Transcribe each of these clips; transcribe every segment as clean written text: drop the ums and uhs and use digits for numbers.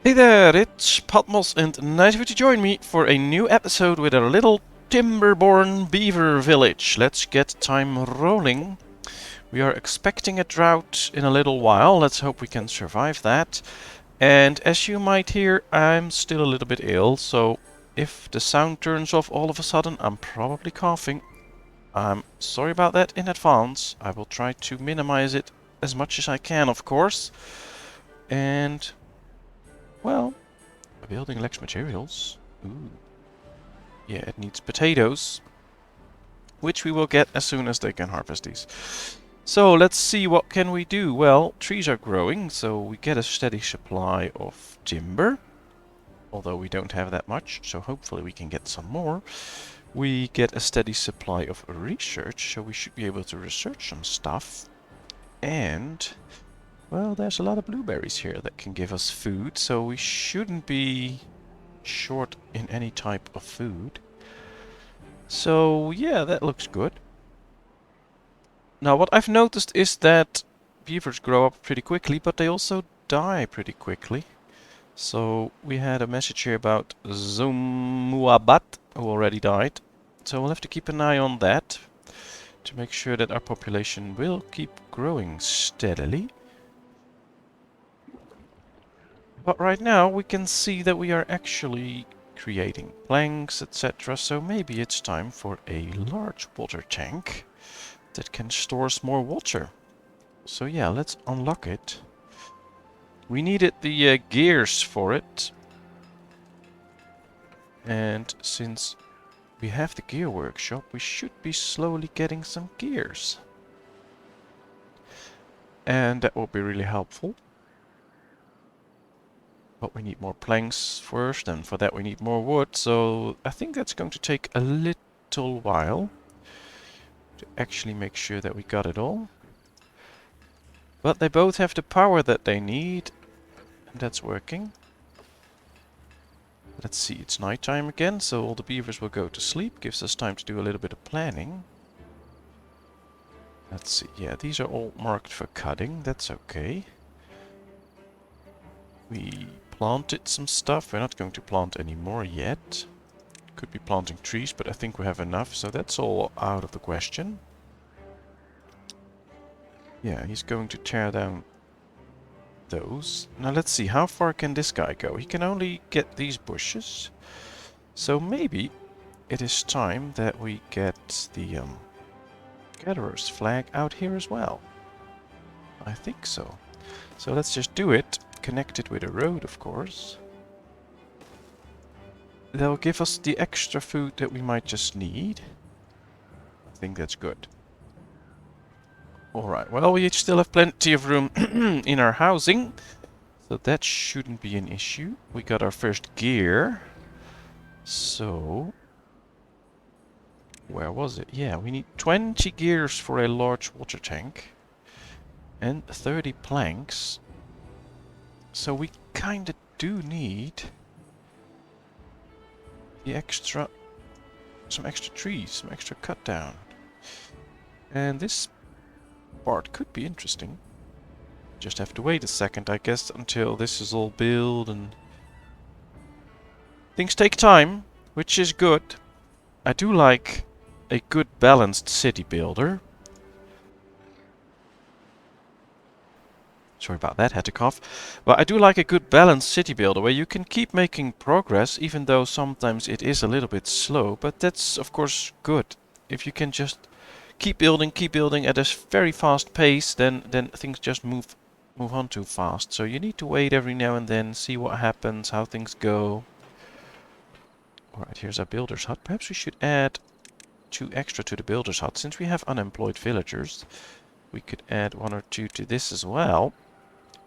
Hey there, it's Patmos and nice of you to join me for a new episode with a little Timberborn beaver village. Let's get time rolling. We are expecting a drought in a little while. Let's hope we can survive that. And as you might hear, I'm still a little bit ill, so if the sound turns off all of a sudden, I'm probably coughing. I'm sorry about that in advance. I will try to minimize it as much as I can, of course. And, well, a building lacks materials. Ooh. Yeah, it needs potatoes, which we will get as soon as they can harvest these. So let's see, what can we do? Well, trees are growing, so we get a steady supply of timber. Although we don't have that much, so hopefully we can get some more. We get a steady supply of research, so we should be able to research some stuff. And, well, there's a lot of blueberries here that can give us food, so we shouldn't be short in any type of food. So yeah, that looks good. Now what I've noticed is that beavers grow up pretty quickly, but they also die pretty quickly. So we had a message here about Zumuabat, who already died. So we'll have to keep an eye on that to make sure that our population will keep growing steadily. But right now we can see that we are actually creating planks, etc. So maybe it's time for a large water tank that can store more water. So yeah, let's unlock it. We needed the gears for it. And since we have the gear workshop, we should be slowly getting some gears. And that will be really helpful. But we need more planks first, and for that we need more wood. So I think that's going to take a little while to actually make sure that we got it all. But they both have the power that they need, and that's working. Let's see, it's nighttime again, so all the beavers will go to sleep. Gives us time to do a little bit of planning. Let's see, yeah, these are all marked for cutting, that's okay. We planted some stuff, we're not going to plant any more yet. Could be planting trees, but I think we have enough, so that's all out of the question. Yeah, he's going to tear down those. Now let's see, how far can this guy go? He can only get these bushes. So maybe it is time that we get the gatherer's flag out here as well. I think so. So let's just do it. Connect it with a road, of course. That'll give us the extra food that we might just need. I think that's good. Alright, well, we still have plenty of room in our housing, so that shouldn't be an issue. We got our first gear. So, where was it? Yeah, we need 20 gears for a large water tank and 30 planks. So we kinda do need the extra, some extra trees, some extra cut down. And this part could be interesting. Just have to wait a second, I guess, until this is all built, and things take time, which is good. I do like a good balanced city builder. Sorry about that, had to cough. But I do like a good balanced city builder where you can keep making progress, even though sometimes it is a little bit slow. But that's, of course, good. If you can just keep building at a very fast pace, then things just move on too fast. So you need to wait every now and then, see what happens, how things go. Alright, here's our builder's hut. Perhaps we should add 2 extra to the builder's hut. Since we have unemployed villagers, we could add 1 or 2 to this as well.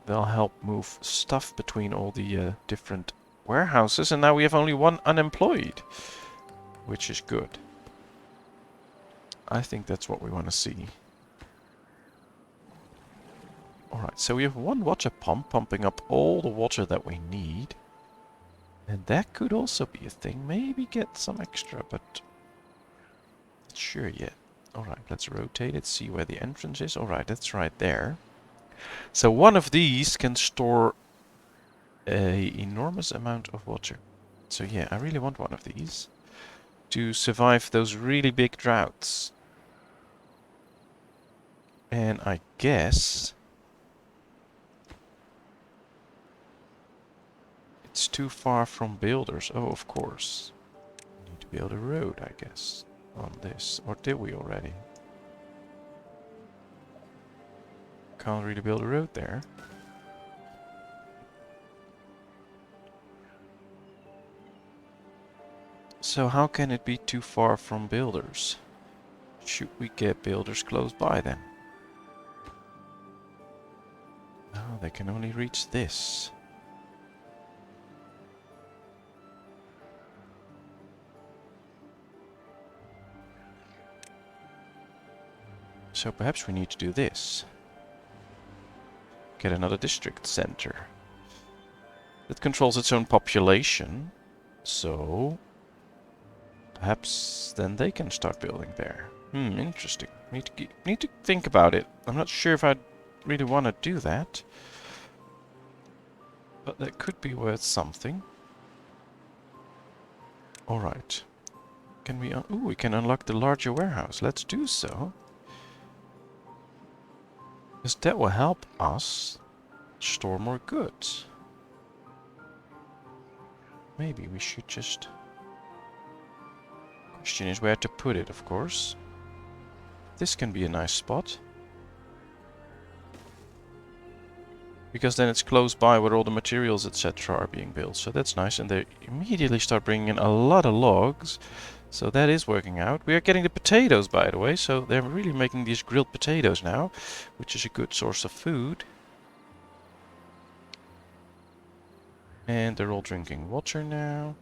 They'll help move stuff between all the different warehouses. And now we have only 1 unemployed, which is good. I think that's what we want to see. Alright, so we have 1 water pump pumping up all the water that we need. And that could also be a thing. Maybe get some extra, but not sure yet. Alright, let's rotate it, see where the entrance is. Alright, that's right there. So 1 of these can store a enormous amount of water. So yeah, I really want one of these to survive those really big droughts. And I guess it's too far from builders. Oh, of course. We need to build a road, I guess, on this. Or did we already? Can't really build a road there. So how can it be too far from builders? Should we get builders close by then? Oh, they can only reach this. So perhaps we need to do this. Get another district center. That controls its own population. So perhaps then they can start building there. Interesting. Need to think about it. I'm not sure if I really want to do that. But that could be worth something. Alright. Can we... ooh, we can unlock the larger warehouse. Let's do so. Because that will help us store more goods. Maybe we should just... Question is where to put it, of course. This can be a nice spot. Because then it's close by where all the materials, etc. are being built. So that's nice. And they immediately start bringing in a lot of logs. So that is working out. We are getting the potatoes, by the way. So they're really making these grilled potatoes now. Which is a good source of food. And they're all drinking water now.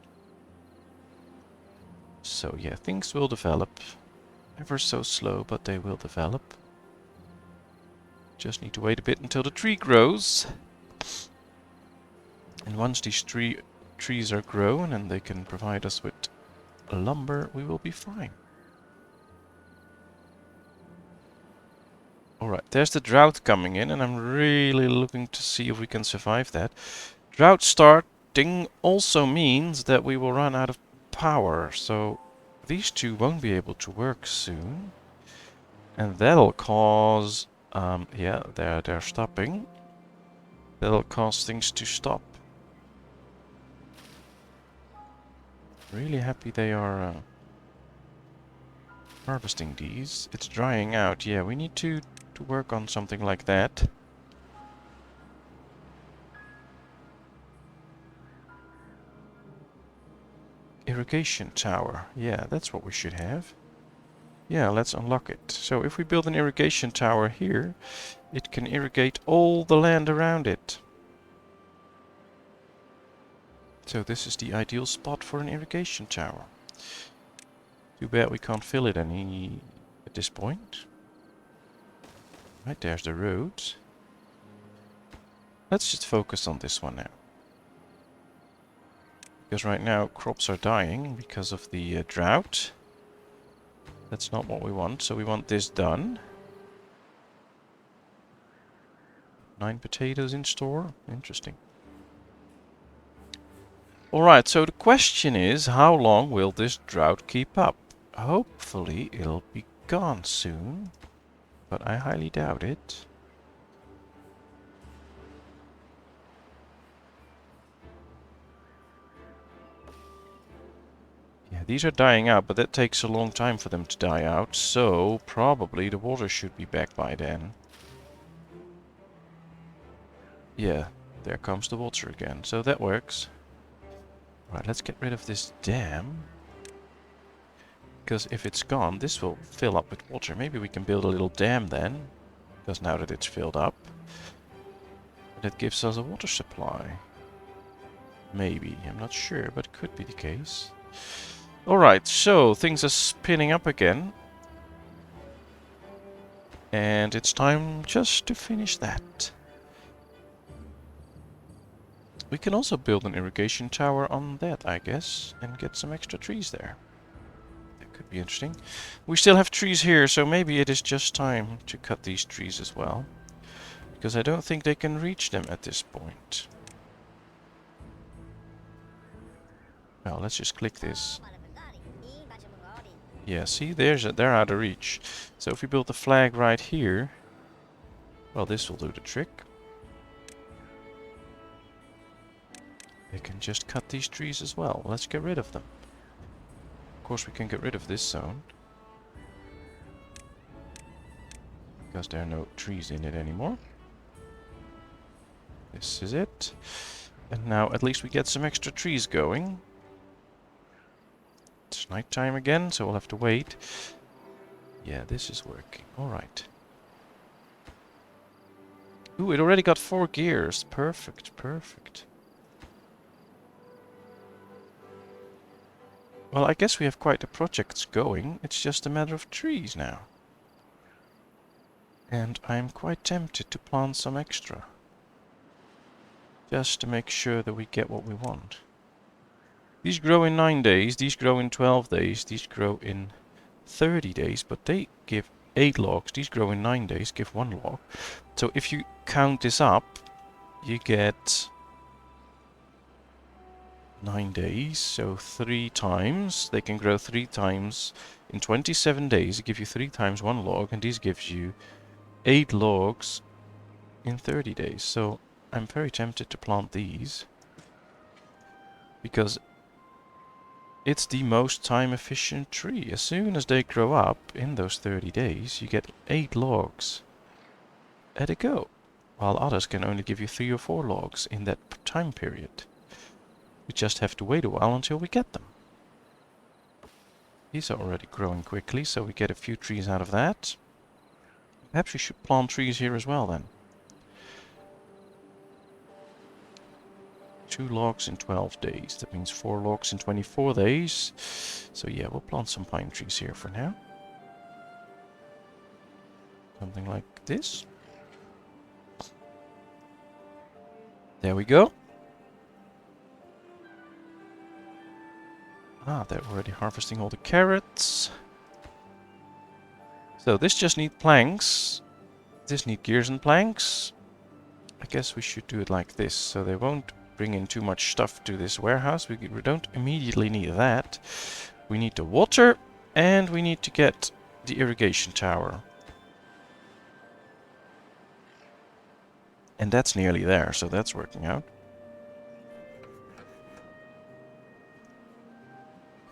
So yeah, things will develop. Ever so slow, but they will develop. Just need to wait a bit until the tree grows. And once these trees are grown and they can provide us with lumber, we will be fine. Alright, there's the drought coming in, and I'm really looking to see if we can survive that. Drought starting also means that we will run out of power, so these two won't be able to work soon. And that'll cause... yeah, they're stopping. That'll cause things to stop. Really happy they are harvesting these. It's drying out. Yeah, we need to work on something like that. Irrigation tower. Yeah, that's what we should have. Yeah, let's unlock it. So if we build an irrigation tower here, it can irrigate all the land around it. So this is the ideal spot for an irrigation tower. Too bad we can't fill it any at this point. Right, there's the roads. Let's just focus on this one now. Because right now crops are dying because of the drought. That's not what we want, so we want this done. 9 potatoes in store. Interesting. Alright, so the question is, how long will this drought keep up? Hopefully it'll be gone soon, but I highly doubt it. Yeah, these are dying out, but that takes a long time for them to die out, so probably the water should be back by then. Yeah, there comes the water again, so that works. Right, let's get rid of this dam. Because if it's gone, this will fill up with water. Maybe we can build a little dam then. Because now that it's filled up, that gives us a water supply. Maybe, I'm not sure, but it could be the case. Alright, so things are spinning up again. And it's time just to finish that. We can also build an irrigation tower on that, I guess, and get some extra trees there. That could be interesting. We still have trees here, so maybe it is just time to cut these trees as well. Because I don't think they can reach them at this point. Well, let's just click this. Yeah, see, they're out of reach. So if we build the flag right here, well, this will do the trick. We can just cut these trees as well. Let's get rid of them. Of course, we can get rid of this zone, because there are no trees in it anymore. This is it. And now at least we get some extra trees going. It's nighttime again, so we'll have to wait. Yeah, this is working. Alright. Ooh, it already got 4 gears. Perfect, perfect. Well, I guess we have quite the projects going. It's just a matter of trees now. And I'm quite tempted to plant some extra. Just to make sure that we get what we want. These grow in 9 days, these grow in 12 days, these grow in 30 days, but they give 8 logs. These grow in 9 days, give 1 log. So if you count this up, you get 9 days, so 3 times. They can grow 3 times in 27 days. It gives you 3 times 1 log, and this gives you 8 logs in 30 days. So I'm very tempted to plant these, because it's the most time efficient tree. As soon as they grow up in those 30 days, you get 8 logs at a go, while others can only give you 3 or 4 logs in that time period. We just have to wait a while until we get them. These are already growing quickly, so we get a few trees out of that. Perhaps we should plant trees here as well then. 2 logs in 12 days. That means 4 logs in 24 days. So yeah, we'll plant some pine trees here for now. Something like this. There we go. Ah, they're already harvesting all the carrots. So this just needs planks. This needs gears and planks. I guess we should do it like this, so they won't bring in too much stuff to this warehouse. We don't immediately need that. We need the water, and we need to get the irrigation tower. And that's nearly there, so that's working out.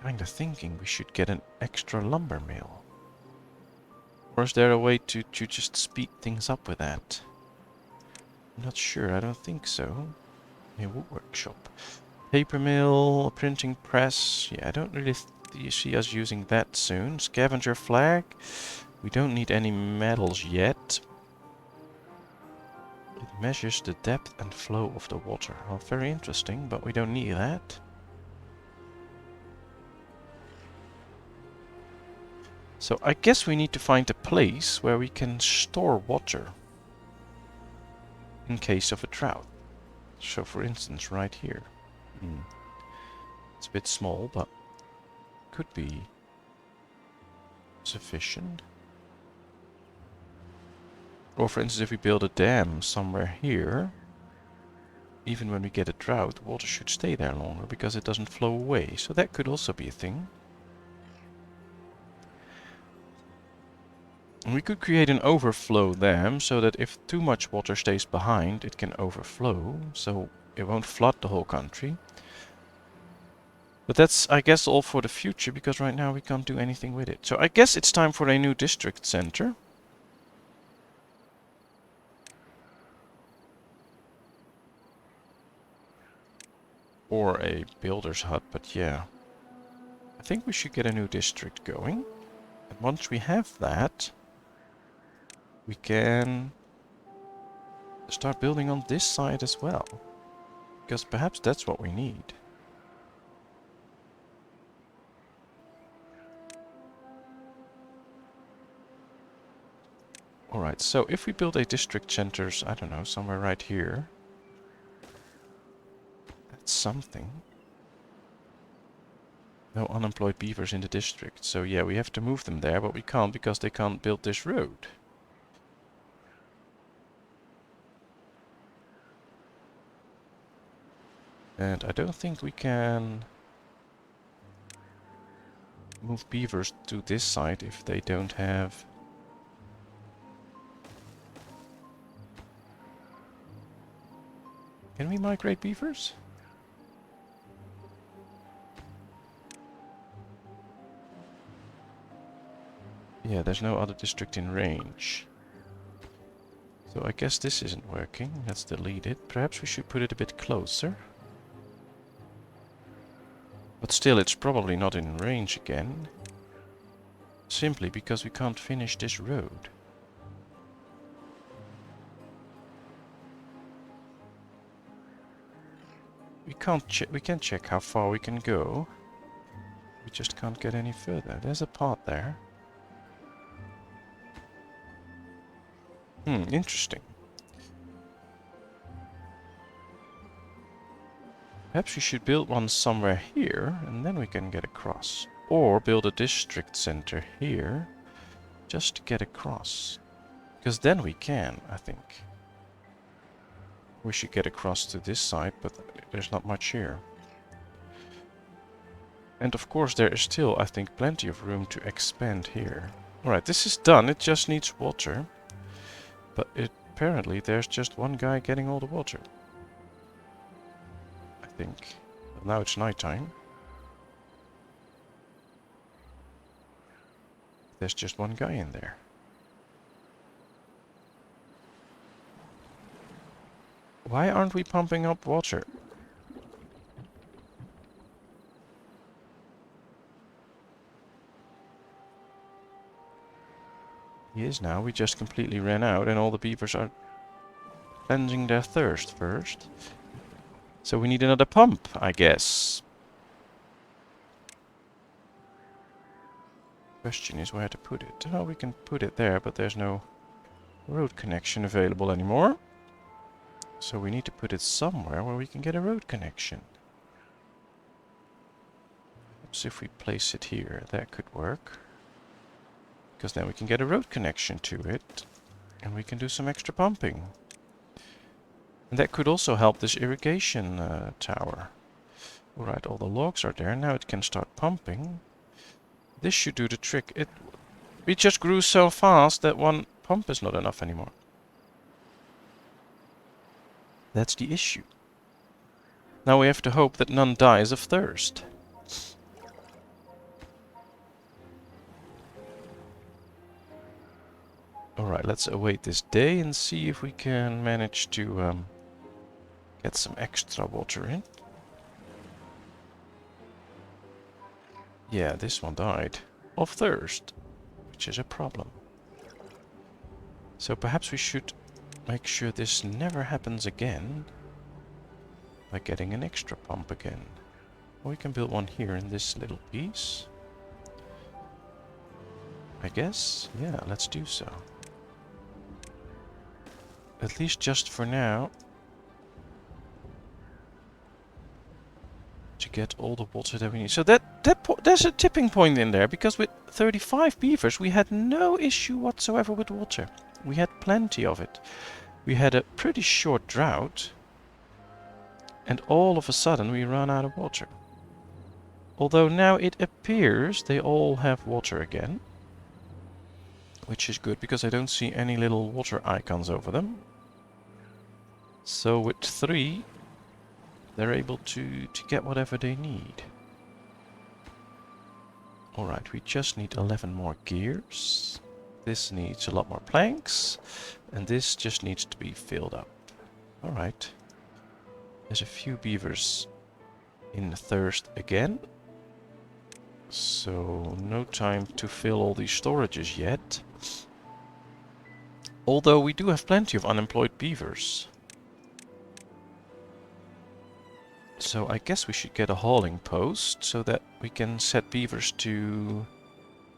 Kinda thinking we should get an extra lumber mill. Or is there a way to just speed things up with that? I'm not sure, I don't think so. A wood workshop. Paper mill, a printing press. Yeah, I don't really see us using that soon. Scavenger flag. We don't need any metals yet. It measures the depth and flow of the water. Well, very interesting, but we don't need that. So I guess we need to find a place where we can store water in case of a drought. So for instance, right here. It's a bit small, but could be sufficient. Or for instance, if we build a dam somewhere here, even when we get a drought, water should stay there longer because it doesn't flow away. So that could also be a thing. And we could create an overflow dam so that if too much water stays behind, it can overflow, so it won't flood the whole country. But that's, I guess, all for the future, because right now we can't do anything with it. So I guess it's time for a new district center. Or a builder's hut, but yeah. I think we should get a new district going. And once we have that, we can start building on this side as well. Because perhaps that's what we need. Alright, so if we build a district centers, I don't know, somewhere right here. That's something. No unemployed beavers in the district. So yeah, we have to move them there, but we can't because they can't build this road. And I don't think we can move beavers to this side if they don't have... Can we migrate beavers? Yeah, there's no other district in range. So I guess this isn't working. Let's delete it. Perhaps we should put it a bit closer. But still, it's probably not in range again. Simply because we can't finish this road. We can check how far we can go. We just can't get any further. There's a path there. Interesting. Perhaps we should build one somewhere here, and then we can get across. Or build a district center here, just to get across. Because then we can, I think. We should get across to this side, but there's not much here. And of course there is still, I think, plenty of room to expand here. Alright, this is done. It just needs water. But apparently there's just one guy getting all the water. I think. But now it's nighttime. There's just one guy in there. Why aren't we pumping up water? He is now. We just completely ran out and all the beavers are cleansing their thirst first. So we need another pump, I guess. Question is where to put it. Oh, we can put it there, but there's no road connection available anymore. So we need to put it somewhere where we can get a road connection. Perhaps if we place it here, that could work. Because then we can get a road connection to it. And we can do some extra pumping. And that could also help this irrigation tower. Alright, all the logs are there. Now it can start pumping. This should do the trick. We just grew so fast that one pump is not enough anymore. That's the issue. Now we have to hope that none dies of thirst. Alright, let's await this day and see if we can manage to get some extra water in. Yeah, this one died of thirst, which is a problem. So perhaps we should make sure this never happens again by getting an extra pump again. We can build one here in this little piece. I guess? Yeah, let's do so. At least just for now. To get all the water that we need. So there's a tipping point in there, because with 35 beavers we had no issue whatsoever with water. We had plenty of it. We had a pretty short drought, and all of a sudden we ran out of water. Although now it appears they all have water again, which is good because I don't see any little water icons over them. So with 3 they're able to get whatever they need. Alright, we just need 11 more gears. This needs a lot more planks. And this just needs to be filled up. Alright. There's a few beavers in thirst again. So no time to fill all these storages yet. Although we do have plenty of unemployed beavers. So I guess we should get a hauling post so that we can set beavers to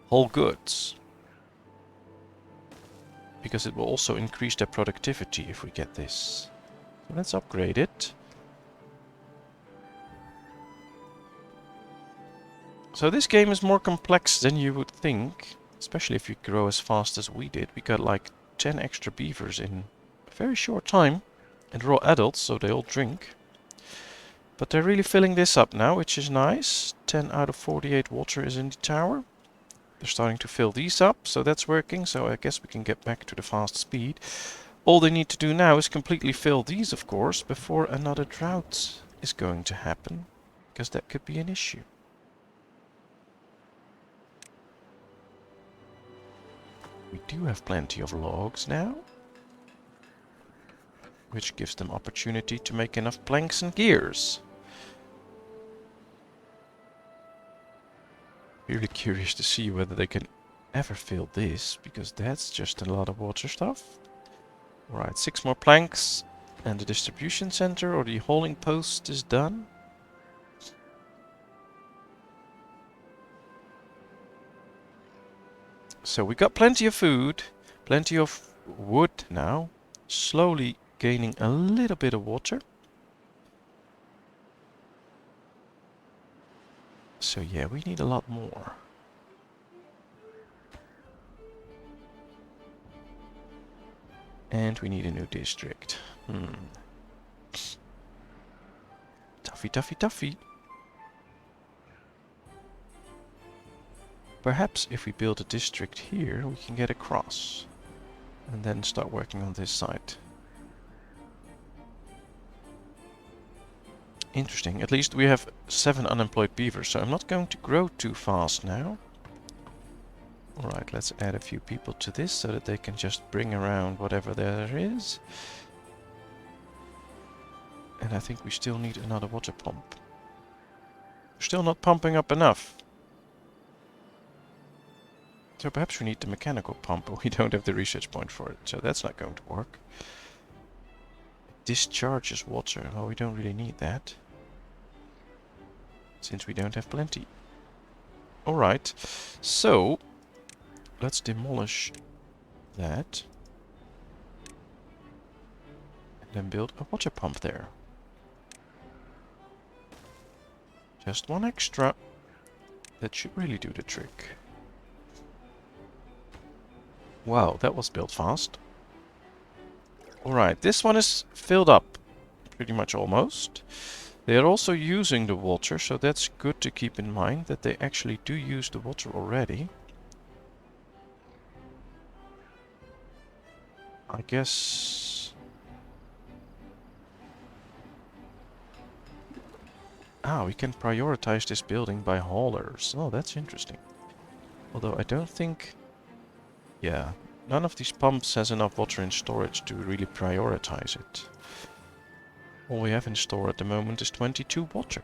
haul goods. Because it will also increase their productivity if we get this. So let's upgrade it. So this game is more complex than you would think. Especially if you grow as fast as we did. We got like 10 extra beavers in a very short time. And they're all adults, so they all drink. But they're really filling this up now, which is nice. 10 out of 48 water is in the tower. They're starting to fill these up, so that's working. So I guess we can get back to the fast speed. All they need to do now is completely fill these, of course, before another drought is going to happen. Because that could be an issue. We do have plenty of logs now, which gives them opportunity to make enough planks and gears. Really curious to see whether they can ever fill this, because that's just a lot of water stuff. Alright, 6 more planks and the distribution center or the hauling post is done. So we got plenty of food, plenty of wood now, slowly gaining a little bit of water. So yeah, we need a lot more. And we need a new district. Toughy, toughy, toughy. Perhaps if we build a district here, we can get across. And then start working on this side. Interesting. At least we have 7 unemployed beavers, so I'm not going to grow too fast now. Alright, let's add a few people to this so that they can just bring around whatever there is. And I think we still need another water pump. We're still not pumping up enough. So perhaps we need the mechanical pump, but we don't have the research point for it, so that's not going to work. It discharges water. Well, we don't really need that, since we don't have plenty. Alright, so let's demolish that. And then build a water pump there. Just 1 extra. That should really do the trick. Wow, that was built fast. Alright, this one is filled up. Pretty much almost. They are also using the water, so that's good to keep in mind that they actually do use the water already. I guess... Ah, we can prioritize this building by haulers. Oh, that's interesting. Although I don't think... Yeah, none of these pumps has enough water in storage to really prioritize it. All we have in store at the moment is 22 water.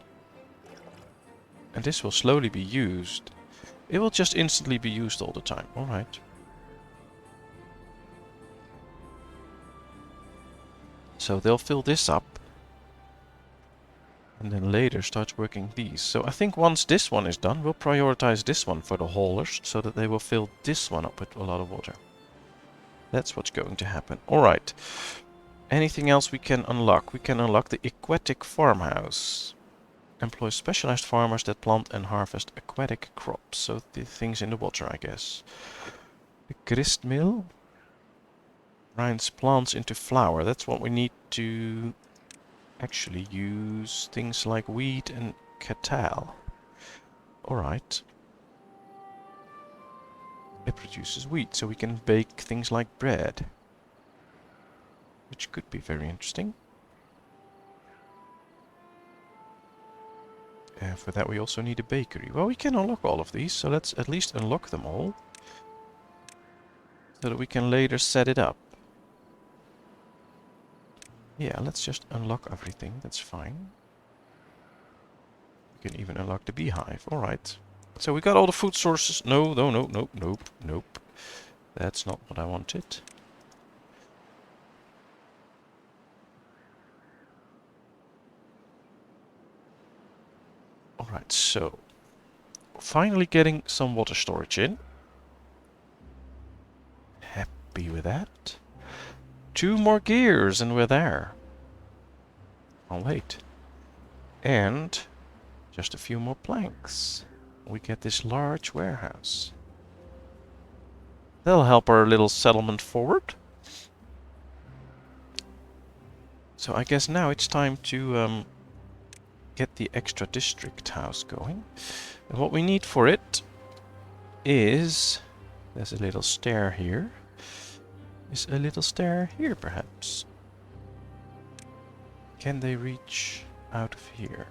And this will slowly be used. It will just instantly be used all the time. Alright. So they'll fill this up. And then later start working these. So I think once this one is done, we'll prioritize this one for the haulers, so that they will fill this one up with a lot of water. That's what's going to happen. Alright. Anything else we can unlock? We can unlock the aquatic farmhouse. Employ specialized farmers that plant and harvest aquatic crops. So the things in the water, I guess. The grist mill grinds plants into flour. That's what we need to actually use things like wheat and catal. Alright. It produces wheat, so we can bake things like bread. Which could be very interesting. For that we also need a bakery. Well, we can unlock all of these, so let's at least unlock them all. So that we can later set it up. Yeah, let's just unlock everything, that's fine. We can even unlock the beehive, alright. So we got all the food sources. No, no, no, no, nope, nope. That's not what I wanted. Alright, so finally getting some water storage in. Happy with that. 2 more gears and we're there. I'll wait. And just a few more planks. We get this large warehouse. That'll help our little settlement forward. So I guess now it's time to get the extra district house going. And what we need for it is... there's a little stair here. Is a little stair here, perhaps? Can they reach out of here?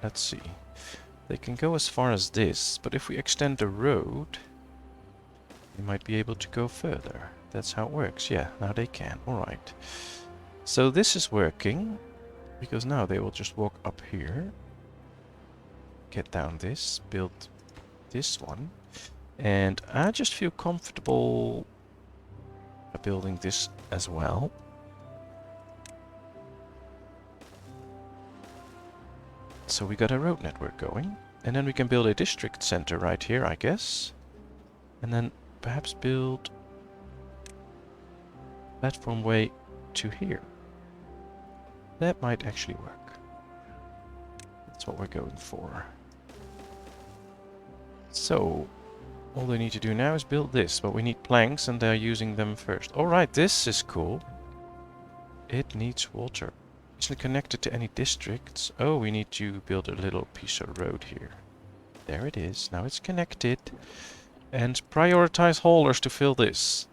Let's see. They can go as far as this, but if we extend the road, they might be able to go further. That's how it works. Yeah, now they can. Alright. So this is working, because now they will just walk up here, get down this, build this one, and I just feel comfortable building this as well. So we got a road network going, and then we can build a district center right here, I guess, and then perhaps build platform way to here. That might actually work. That's what we're going for. So all they need to do now is build this, but we need planks and they're using them first. Alright, this is cool. It needs water. Isn't connected to any districts. Oh, we need to build a little piece of road here. There it is. Now it's connected. And prioritize haulers to fill this.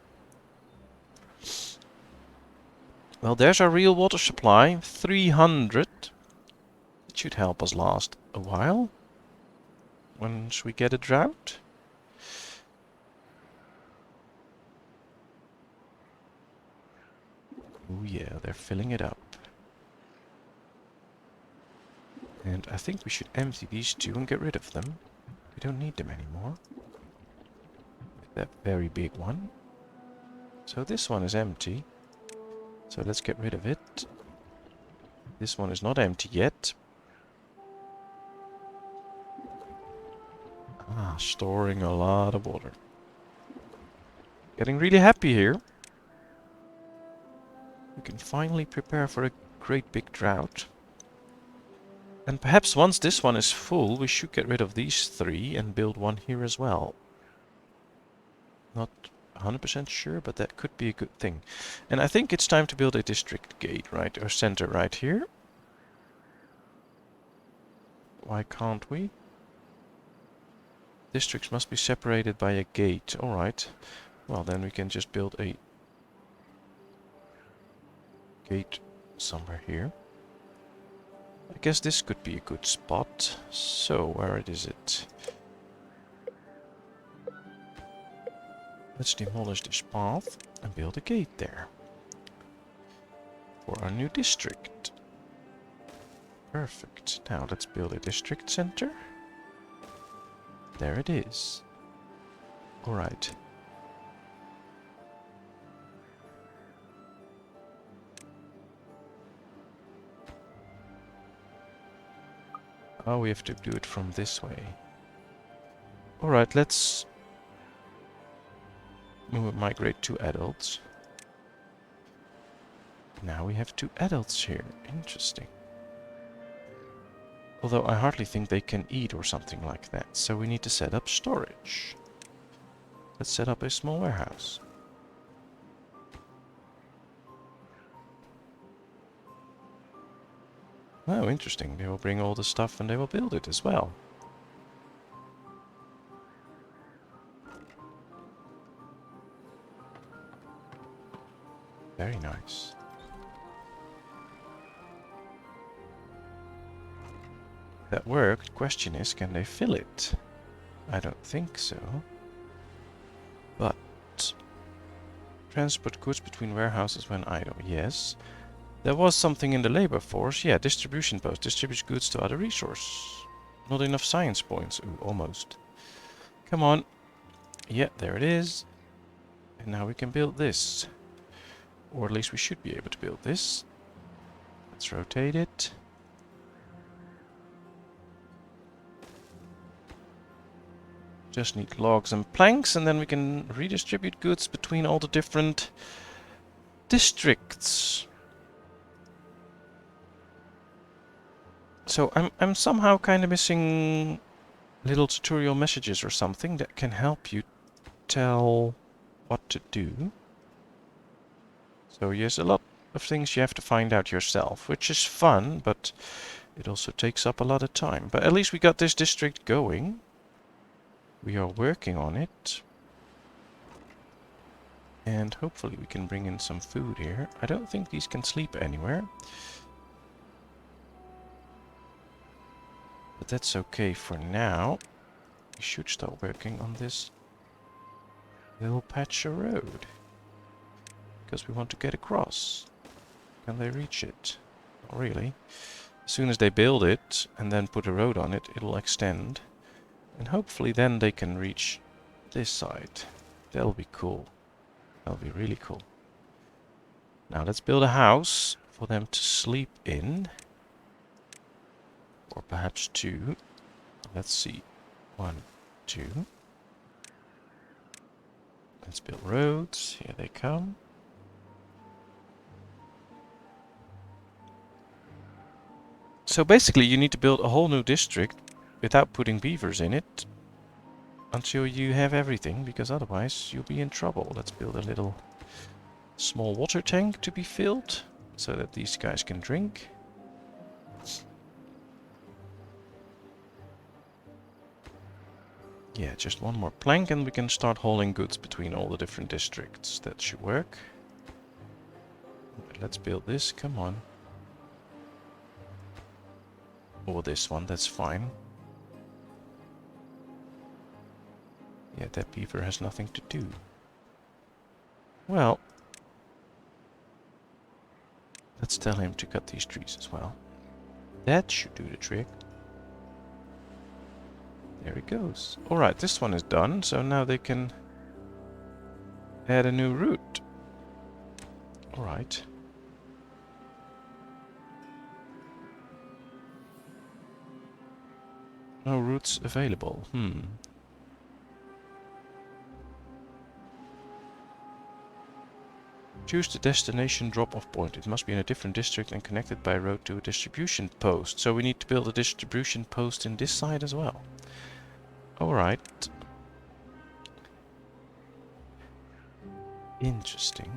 Well, there's our real water supply. 300. It should help us last a while. Once we get a drought. Oh yeah, they're filling it up. And I think we should empty these two and get rid of them. We don't need them anymore. That very big one. So this one is empty. So let's get rid of it. This one is not empty yet. Ah, storing a lot of water. Getting really happy here. We can finally prepare for a great big drought. And perhaps once this one is full, we should get rid of these three and build one here as well. Not 100% sure, but that could be a good thing. And I think it's time to build a district gate, right? Or center right here. Why can't we? Districts must be separated by a gate. Alright. Well, then we can just build a gate somewhere here. I guess this could be a good spot. So, where is it? Let's demolish this path and build a gate there. For our new district. Perfect. Now let's build a district center. There it is. Alright. Oh, we have to do it from this way. Alright, let's migrate to adults. Now we have 2 adults here. Interesting. Although I hardly think they can eat or something like that. So we need to set up storage. Let's set up a small warehouse. Oh, interesting. They will bring all the stuff and they will build it as well. Very nice. That worked. Question is, can they fill it? I don't think so. But transport goods between warehouses when idle. Yes. There was something in the labor force. Yeah, distribution post. Distributes goods to other resources. Not enough science points. Ooh, almost. Come on. Yeah, there it is. And now we can build this. Or at least we should be able to build this. Let's rotate it. Just need logs and planks, and then we can redistribute goods between all the different districts. So I'm somehow kind of missing little tutorial messages or something that can help you tell what to do. So yes, a lot of things you have to find out yourself, which is fun, but It also takes up a lot of time. But at least we got this district going. We are working on it. And hopefully we can bring in some food here. I don't think these can sleep anywhere. But that's okay for now. We should start working on this little patch of road. Because we want to get across. Can they reach it? Not really. As soon as they build it and then put a road on it, it'll extend. And hopefully then they can reach this side. That'll be cool. That'll be really cool. Now let's build a house for them to sleep in. Or perhaps two. Let's see. 1, 2. Let's build roads. Here they come. So basically you need to build a whole new district without putting beavers in it until you have everything, because otherwise you'll be in trouble. Let's build a little small water tank to be filled so that these guys can drink. Yeah, just one more plank and we can start hauling goods between all the different districts. That should work. Let's build this, come on. Or this one, that's fine. Yeah, that beaver has nothing to do. Well, let's tell him to cut these trees as well. That should do the trick. There he goes. Alright, this one is done, so now they can add a new route. Alright. No routes available. Choose the destination drop-off point. It must be in a different district and connected by road to a distribution post. So we need to build a distribution post in this side as well. Alright. Interesting.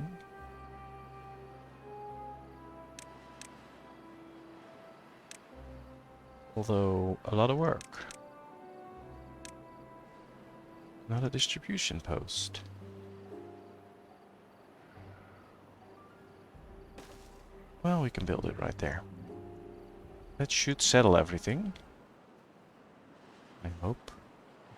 Although, a lot of work. Not a distribution post. Well, we can build it right there. That should settle everything. I hope.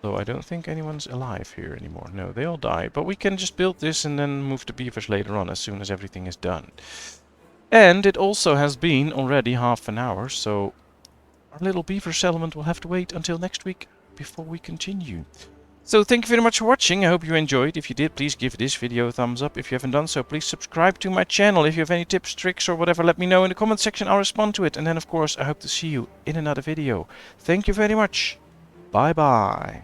Though I don't think anyone's alive here anymore. No, they all died. But we can just build this and then move the beavers later on as soon as everything is done. And it also has been already half an hour, so our little beaver settlement will have to wait until next week before we continue. So thank you very much for watching. I hope you enjoyed. If you did, please give this video a thumbs up. If you haven't done so, please subscribe to my channel. If you have any tips, tricks or whatever, let me know in the comment section. I'll respond to it. And then of course, I hope to see you in another video. Thank you very much. Bye bye.